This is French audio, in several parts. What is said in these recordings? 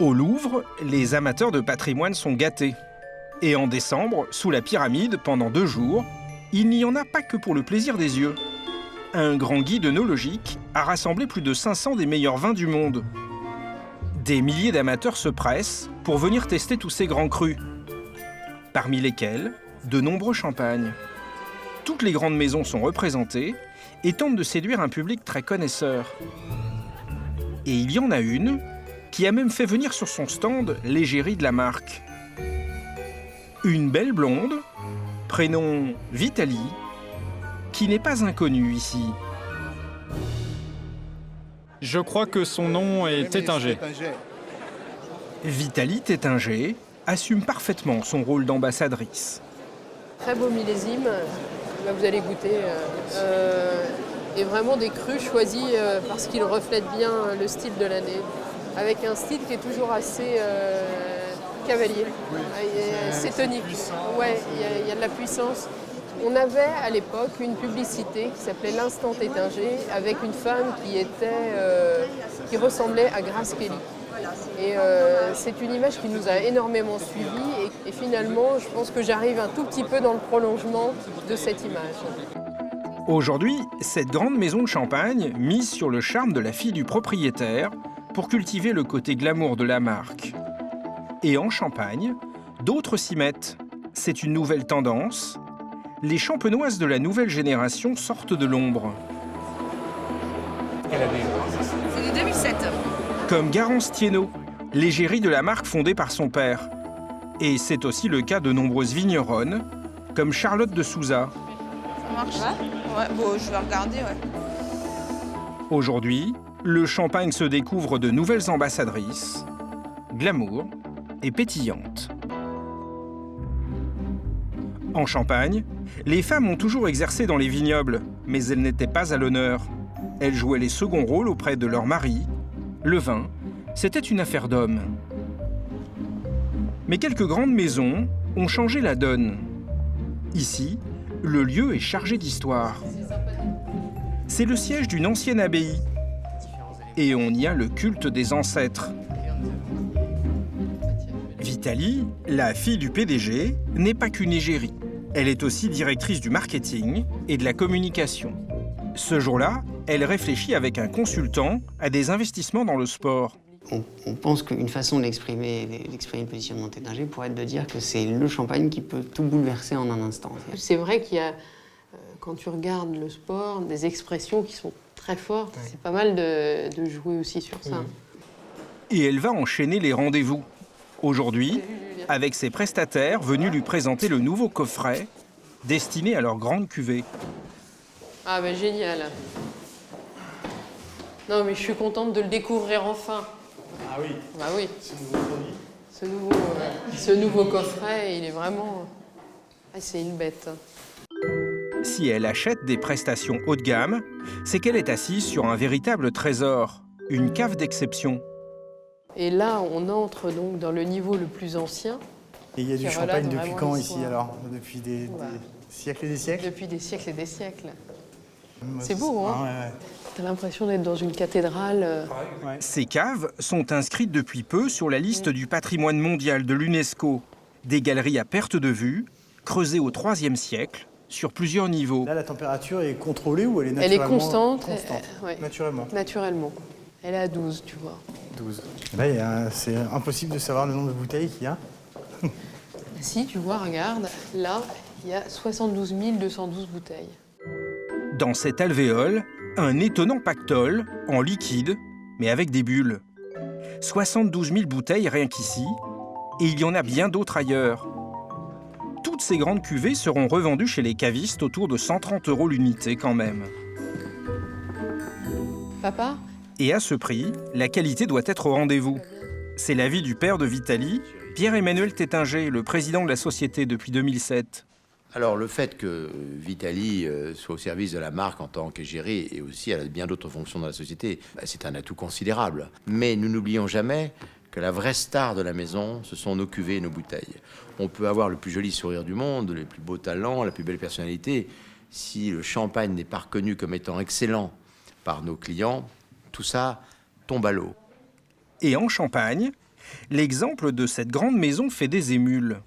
Au Louvre, les amateurs de patrimoine sont gâtés. Et en décembre, sous la pyramide, pendant 2 jours, il n'y en a pas que pour le plaisir des yeux. Un grand guide œnologique a rassemblé plus de 500 des meilleurs vins du monde. Des milliers d'amateurs se pressent pour venir tester tous ces grands crus. Parmi lesquels, de nombreux champagnes. Toutes les grandes maisons sont représentées et tentent de séduire un public très connaisseur. Et il y en a une qui a même fait venir sur son stand l'égérie de la marque. Une belle blonde, prénom Vitaly, qui n'est pas inconnue ici. Je crois que son nom est Tétinger. Vitaly Tétinger assume parfaitement son rôle d'ambassadrice. Très beau millésime, là vous allez goûter. Et vraiment des crus choisis parce qu'ils reflètent bien le style de l'année. Avec un style qui est toujours assez cavalier. Oui, c'est tonique. Ouais, il y a de la puissance. On avait à l'époque une publicité qui s'appelait l'Instant Tétinger avec une femme qui ressemblait à Grace Kelly. Et c'est une image qui nous a énormément suivis et finalement je pense que j'arrive un tout petit peu dans le prolongement de cette image. Aujourd'hui, cette grande maison de champagne mise sur le charme de la fille du propriétaire pour cultiver le côté glamour de la marque. Et en Champagne, d'autres s'y mettent. C'est une nouvelle tendance. Les champenoises de la nouvelle génération sortent de l'ombre. C'est de 2007. Comme Garance Thiénot, l'égérie de la marque fondée par son père. Et c'est aussi le cas de nombreuses vigneronnes, comme Charlotte de Souza. Ça marche? Ouais, bon, je vais regarder, ouais. Aujourd'hui, le champagne se découvre de nouvelles ambassadrices, glamour et pétillantes. En Champagne, les femmes ont toujours exercé dans les vignobles, mais elles n'étaient pas à l'honneur. Elles jouaient les seconds rôles auprès de leur mari. Le vin, c'était une affaire d'hommes. Mais quelques grandes maisons ont changé la donne. Ici, le lieu est chargé d'histoire. C'est le siège d'une ancienne abbaye. Et on y a le culte des ancêtres. Vitaly, la fille du PDG, n'est pas qu'une égérie. Elle est aussi directrice du marketing et de la communication. Ce jour-là, elle réfléchit avec un consultant à des investissements dans le sport. On pense qu'une façon d'exprimer le positionnement Tétinger pourrait être de dire que c'est le champagne qui peut tout bouleverser en un instant. C'est vrai qu'il y a, quand tu regardes le sport, des expressions qui sont très fortes. Ouais. C'est pas mal de jouer aussi sur ça. Et elle va enchaîner les rendez-vous. Aujourd'hui, avec ses prestataires venus lui présenter le nouveau coffret destiné à leur grande cuvée. Ah ben génial. Non mais je suis contente de le découvrir enfin. Ah oui. Bah oui. Ce nouveau produit. Ce nouveau coffret, il est vraiment... Ah, c'est une bête. Si elle achète des prestations haut de gamme, c'est qu'elle est assise sur un véritable trésor, une cave d'exception. Et là, on entre donc dans le niveau le plus ancien. Et il y a du champagne depuis quand ici alors? Depuis des siècles et des siècles? Depuis des siècles et des siècles. C'est beau, hein? Ouais. T'as l'impression d'être dans une cathédrale. Ouais. Ces caves sont inscrites depuis peu sur la liste du patrimoine mondial de l'UNESCO. Des galeries à perte de vue, creusées au IIIe siècle, sur plusieurs niveaux. Là, la température est contrôlée ou elle est naturellement... Elle est constante. Ouais. Naturellement. Naturellement. Elle est à 12, tu vois. 12. Là, c'est impossible de savoir le nombre de bouteilles qu'il y a. Si, tu vois, regarde, là, il y a 72 212 bouteilles. Dans cet alvéole, un étonnant pactole, en liquide, mais avec des bulles. 72 000 bouteilles rien qu'ici, et il y en a bien d'autres ailleurs. Toutes ces grandes cuvées seront revendues chez les cavistes autour de 130 € l'unité quand même. Papa ? Et à ce prix, la qualité doit être au rendez-vous. C'est l'avis du père de Vitaly, Pierre-Emmanuel Tétinger, le président de la société depuis 2007. Alors, le fait que Vitaly soit au service de la marque en tant qu'égérie et aussi elle a bien d'autres fonctions dans la société, c'est un atout considérable. Mais nous n'oublions jamais que la vraie star de la maison, ce sont nos cuvées et nos bouteilles. On peut avoir le plus joli sourire du monde, les plus beaux talents, la plus belle personnalité. Si le champagne n'est pas reconnu comme étant excellent par nos clients, tout ça tombe à l'eau. Et en Champagne, L'exemple de cette grande maison fait des émules.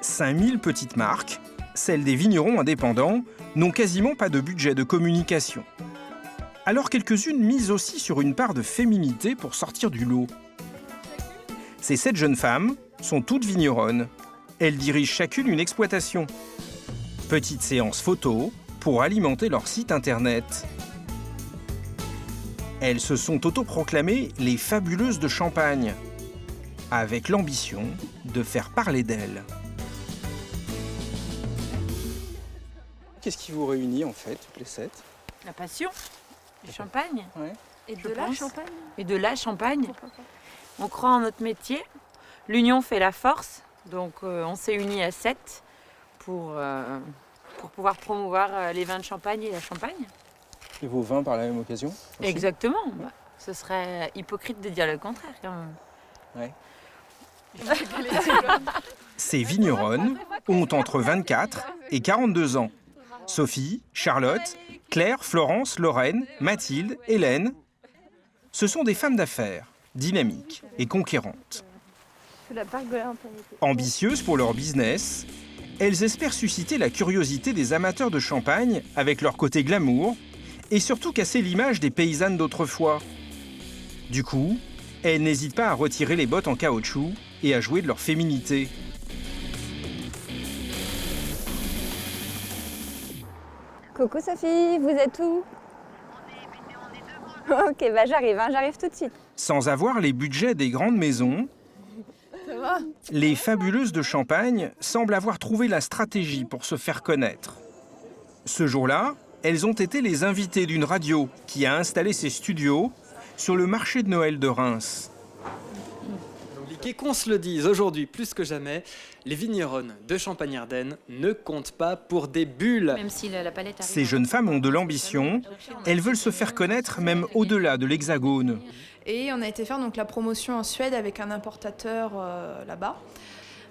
5000 petites marques, celles des vignerons indépendants, n'ont quasiment pas de budget de communication. Alors quelques-unes misent aussi sur une part de féminité pour sortir du lot. Ces 7 jeunes femmes sont toutes vigneronnes. Elles dirigent chacune une exploitation. Petite séance photo pour alimenter leur site internet. Elles se sont autoproclamées les fabuleuses de Champagne, avec l'ambition de faire parler d'elles. Qu'est-ce qui vous réunit en fait, toutes les 7? La passion du champagne. Ouais. Et de la champagne. Et de la champagne. On croit en notre métier. L'union fait la force. Donc on s'est unis à 7 pour pouvoir promouvoir les vins de Champagne et la Champagne. Et vos vins par la même occasion aussi? Exactement. Bah, ce serait hypocrite de dire le contraire quand même. Ouais. Ces vigneronnes ont entre 24 et 42 ans. Sophie, Charlotte, Claire, Florence, Lorraine, Mathilde, Hélène. Ce sont des femmes d'affaires, dynamiques et conquérantes. Ambitieuses pour leur business, elles espèrent susciter la curiosité des amateurs de champagne avec leur côté glamour et surtout casser l'image des paysannes d'autrefois. Du coup, elles n'hésitent pas à retirer les bottes en caoutchouc et à jouer de leur féminité. Coucou Sophie, vous êtes où? Ok, bah j'arrive tout de suite. Sans avoir les budgets des grandes maisons, les fabuleuses de Champagne semblent avoir trouvé la stratégie pour se faire connaître. Ce jour-là, elles ont été les invitées d'une radio qui a installé ses studios sur le marché de Noël de Reims. Et qu'on se le dise, aujourd'hui, plus que jamais, les vigneronnes de Champagne-Ardenne ne comptent pas pour des bulles. Même si la palette arrive. Ces jeunes femmes ont de l'ambition, elles veulent se faire connaître même au-delà de l'Hexagone. Et on a été faire donc, la promotion en Suède avec un importateur là-bas.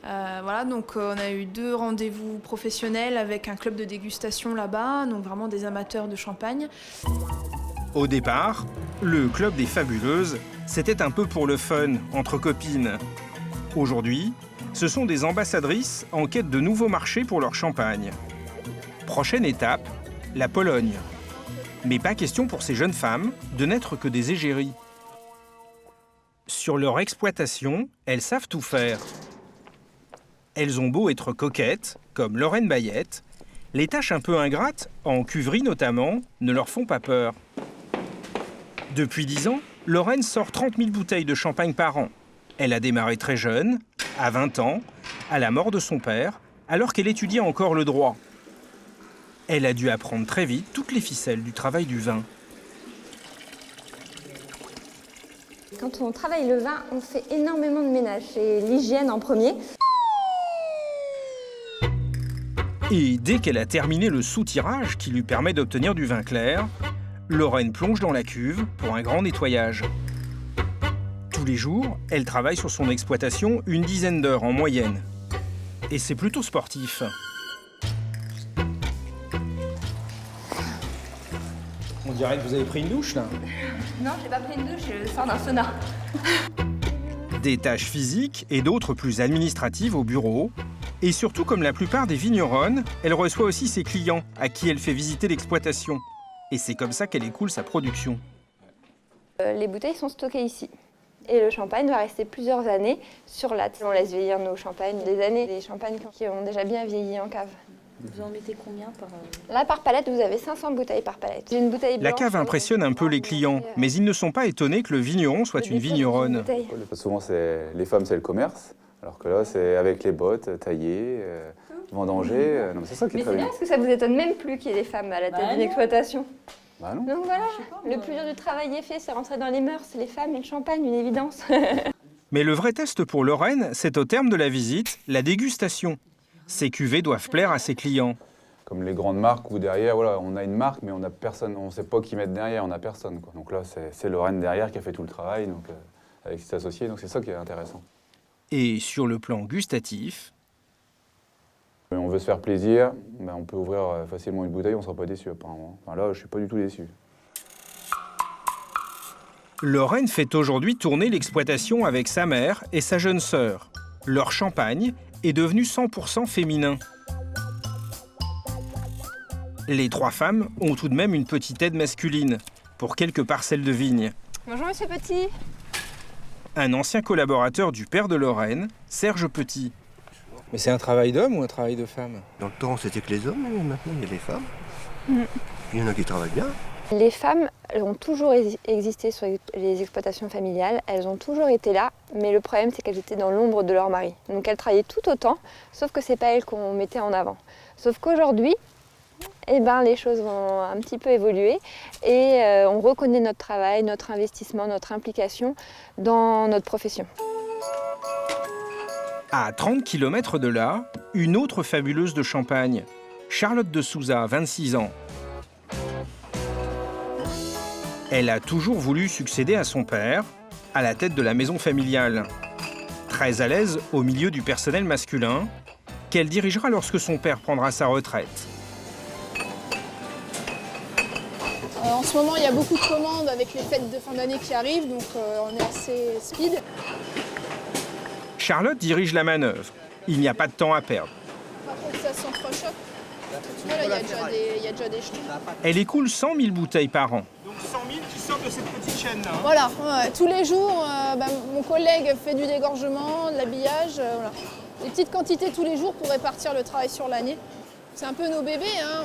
Voilà, donc on a eu 2 rendez-vous professionnels avec un club de dégustation là-bas, donc vraiment des amateurs de champagne. Au départ, le club des fabuleuses, c'était un peu pour le fun, entre copines. Aujourd'hui, ce sont des ambassadrices en quête de nouveaux marchés pour leur champagne. Prochaine étape, la Pologne. Mais pas question pour ces jeunes femmes de n'être que des égéries. Sur leur exploitation, elles savent tout faire. Elles ont beau être coquettes, comme Lorraine Bayette, les tâches un peu ingrates, en cuverie notamment, ne leur font pas peur. Depuis 10 ans, Lorraine sort 30 000 bouteilles de champagne par an. Elle a démarré très jeune, à 20 ans, à la mort de son père, alors qu'elle étudiait encore le droit. Elle a dû apprendre très vite toutes les ficelles du travail du vin. Quand on travaille le vin, on fait énormément de ménage. C'est l'hygiène en premier. Et dès qu'elle a terminé le soutirage qui lui permet d'obtenir du vin clair, Lorraine plonge dans la cuve pour un grand nettoyage. Tous les jours, elle travaille sur son exploitation une dizaine d'heures en moyenne. Et c'est plutôt sportif. On dirait que vous avez pris une douche là. Non, j'ai pas pris une douche, je sors d'un sauna. Des tâches physiques et d'autres plus administratives au bureau. Et surtout, comme la plupart des vigneronnes, elle reçoit aussi ses clients à qui elle fait visiter l'exploitation. Et c'est comme ça qu'elle écoule sa production. Les bouteilles sont stockées ici. Et le champagne va rester plusieurs années sur latte. On laisse vieillir nos champagnes des années, des champagnes qui ont déjà bien vieilli en cave. Vous en mettez combien par... Là, par palette, vous avez 500 bouteilles par palette. J'ai une bouteille La blanche, cave impressionne un peu les clients, mais ils ne sont pas étonnés que le vigneron soit une vigneronne. Souvent, les femmes, c'est le commerce, alors que là, c'est avec les bottes, taillées, vendangées. Non, mais c'est ça qui est mais très c'est bien bien. parce que ça vous étonne même plus qu'il y ait des femmes à la tête d'une exploitation. Bah non. Donc voilà, le plus dur du travail est fait, c'est rentrer dans les mœurs, les femmes et le champagne, une évidence. Mais le vrai test pour Lorraine, c'est au terme de la visite, la dégustation. Ces cuvées doivent plaire à ses clients. Comme les grandes marques où derrière, voilà, on a une marque, mais on n'a personne, on ne sait pas qui mettre derrière, on n'a personne, quoi. Donc là, c'est Lorraine derrière qui a fait tout le travail, donc, avec ses associés, donc c'est ça qui est intéressant. Et sur le plan gustatif, On veut se faire plaisir, ben on peut ouvrir facilement une bouteille, on ne sera pas déçu apparemment. Enfin là, je ne suis pas du tout déçu. Lorraine fait aujourd'hui tourner l'exploitation avec sa mère et sa jeune sœur. Leur champagne est devenu 100% féminin. Les 3 femmes ont tout de même une petite aide masculine pour quelques parcelles de vignes. Bonjour Monsieur Petit. Un ancien collaborateur du père de Lorraine, Serge Petit. Mais c'est un travail d'homme ou un travail de femme? Dans le temps, c'était que les hommes, mais maintenant, il y a les femmes. Il y en a qui travaillent bien. Les femmes ont toujours existé sur les exploitations familiales, elles ont toujours été là, mais le problème c'est qu'elles étaient dans l'ombre de leur mari. Donc elles travaillaient tout autant, sauf que c'est pas elles qu'on mettait en avant. Sauf qu'aujourd'hui, les choses vont un petit peu évoluer et on reconnaît notre travail, notre investissement, notre implication dans notre profession. À 30 km de là, une autre fabuleuse de Champagne, Charlotte de Souza, 26 ans. Elle a toujours voulu succéder à son père, à la tête de la maison familiale. Très à l'aise au milieu du personnel masculin, qu'elle dirigera lorsque son père prendra sa retraite. En ce moment, il y a beaucoup de commandes avec les fêtes de fin d'année qui arrivent, donc on est assez speed. Charlotte dirige la manœuvre. Il n'y a pas de temps à perdre. Par contre, ça s'entrechoque. Voilà, il y a déjà des jetons. Elle écoule 100 000 bouteilles par an. Donc 100 000 qui sortent de cette petite chaîne-là. Voilà, ouais, tous les jours, mon collègue fait du dégorgement, de l'habillage. Voilà. Des petites quantités tous les jours pour répartir le travail sur l'année. C'est un peu nos bébés, hein.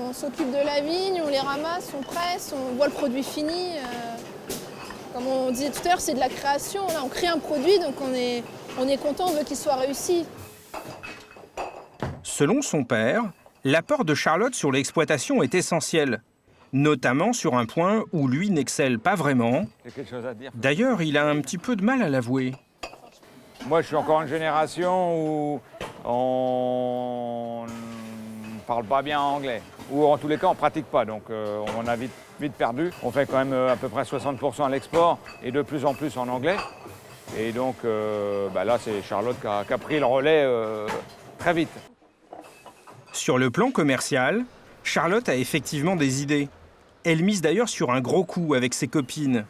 On s'occupe de la vigne, on les ramasse, on presse, on voit le produit fini. Comme on disait tout à l'heure, c'est de la création. Là, on crée un produit, donc on est content, on veut qu'il soit réussi. Selon son père, l'apport de Charlotte sur l'exploitation est essentiel, notamment sur un point où lui n'excelle pas vraiment. D'ailleurs, il a un petit peu de mal à l'avouer. Moi, je suis encore une génération où on ne parle pas bien anglais, ou en tous les cas, on ne pratique pas, donc on a vite perdu. On fait quand même à peu près 60% à l'export et de plus en plus en anglais. Et donc là, c'est Charlotte qui a pris le relais très vite. Sur le plan commercial, Charlotte a effectivement des idées. Elle mise d'ailleurs sur un gros coup avec ses copines.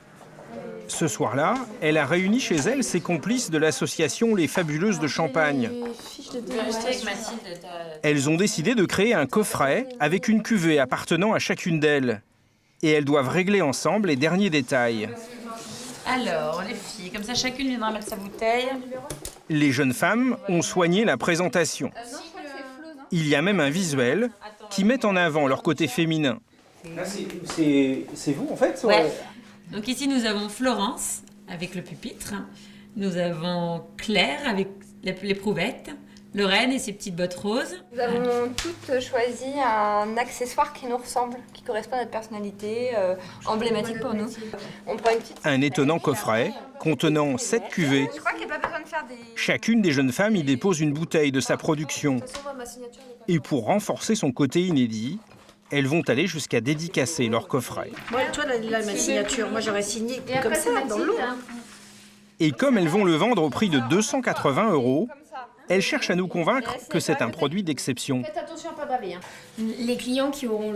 Ce soir-là, elle a réuni chez elle ses complices de l'association Les Fabuleuses de Champagne. Elles ont décidé de créer un coffret avec une cuvée appartenant à chacune d'elles. Et elles doivent régler ensemble les derniers détails. Alors, les filles, comme ça, chacune viendra mettre sa bouteille. Les jeunes femmes ont soigné la présentation. Il y a même un visuel qui met en avant leur côté féminin. C'est vous, en fait? Ouais. Donc ici, nous avons Florence, avec le pupitre. Nous avons Claire, avec l'éprouvette. Lorraine et ses petites bottes roses. Nous avons toutes choisi un accessoire qui nous ressemble, qui correspond à notre personnalité, emblématique pour nous. On prend une petite... Un étonnant coffret contenant 7 cuvées. Je crois qu'il n'y a pas besoin de faire des... Chacune des jeunes femmes y dépose une bouteille de sa production. Et pour renforcer son côté inédit, elles vont aller jusqu'à dédicacer leur coffret. Moi, toi, ma signature, moi j'aurais signé comme ça, dans l'eau. Et comme elles vont le vendre au prix de 280 €, elles cherchent à nous convaincre que c'est un produit d'exception. Faites attention à ne pas baver. Les clients qui auront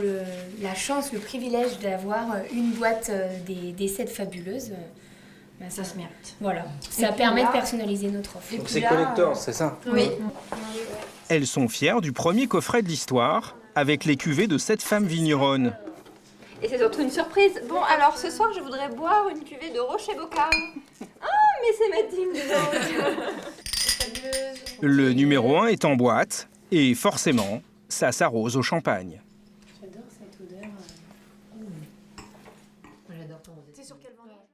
la chance, le privilège d'avoir une boîte des 7 fabuleuses, ça se mérite. Voilà. Ça permet de personnaliser notre offre. Donc c'est collector, c'est ça? Oui. Elles sont fières du premier coffret de l'histoire, avec les cuvées de 7 femmes vigneronnes. Et c'est surtout une surprise. Bon, alors ce soir, je voudrais boire une cuvée de Rocher-Bocam. Ah, mais c'est ma team, dis donc. Le numéro 1 est en boîte, et forcément, ça s'arrose au champagne. J'adore cette odeur. J'adore ton rosé. C'est sur quel vendeur?